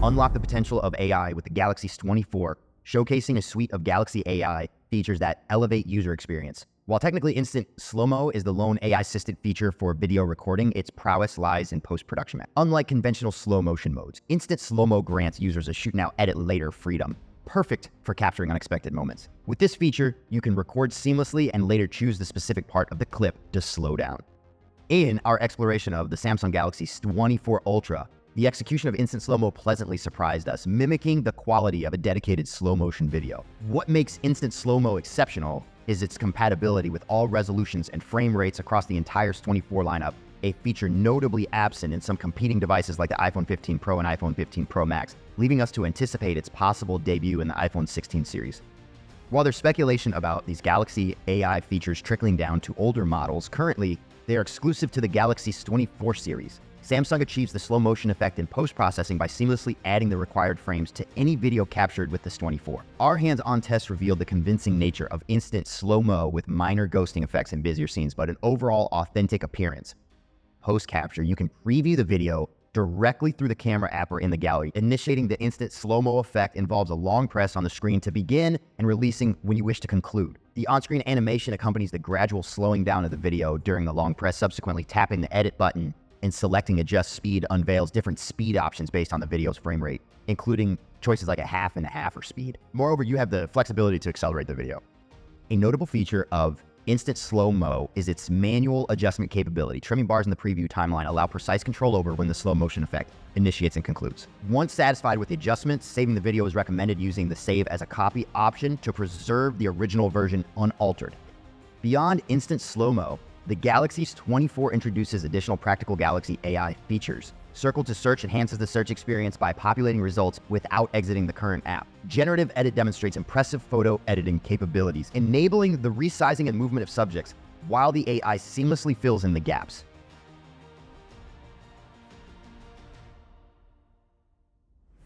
Unlock the potential of AI with the Galaxy S24, showcasing a suite of Galaxy AI features that elevate user experience. While technically instant slow-mo is the lone AI-assisted feature for video recording, its prowess lies in post-production. Unlike conventional slow-motion modes, instant slow-mo grants users a shoot-now, edit-later freedom, perfect for capturing unexpected moments. With this feature, you can record seamlessly and later choose the specific part of the clip to slow down. In our exploration of the Samsung Galaxy S24 Ultra, the execution of instant slow-mo pleasantly surprised us, mimicking the quality of a dedicated slow-motion video. What makes instant slow-mo exceptional is its compatibility with all resolutions and frame rates across the entire S24 lineup, a feature notably absent in some competing devices like the iPhone 15 Pro and iPhone 15 Pro Max, leaving us to anticipate its possible debut in the iPhone 16 series. While there's speculation about these Galaxy AI features trickling down to older models, currently they are exclusive to the Galaxy S24 series. Samsung achieves the slow motion effect in post-processing by seamlessly adding the required frames to any video captured with the S24. Our hands-on tests revealed the convincing nature of instant slow-mo with minor ghosting effects in busier scenes, but an overall authentic appearance. Post-capture, you can preview the video directly through the camera app or in the gallery. Initiating the instant slow-mo effect involves a long press on the screen to begin and releasing when you wish to conclude. The on-screen animation accompanies the gradual slowing down of the video during the long press, subsequently tapping the edit button and selecting adjust speed unveils different speed options based on the video's frame rate, including choices like a half and a half or speed. Moreover, you have the flexibility to accelerate the video. A notable feature of instant slow-mo is its manual adjustment capability. Trimming bars in the preview timeline allow precise control over when the slow motion effect initiates and concludes. Once satisfied with the adjustments, saving the video is recommended using the save as a copy option to preserve the original version unaltered. Beyond instant slow-mo, the Galaxy S24 introduces additional practical Galaxy AI features. Circle to Search enhances the search experience by populating results without exiting the current app. Generative Edit demonstrates impressive photo editing capabilities, enabling the resizing and movement of subjects while the AI seamlessly fills in the gaps.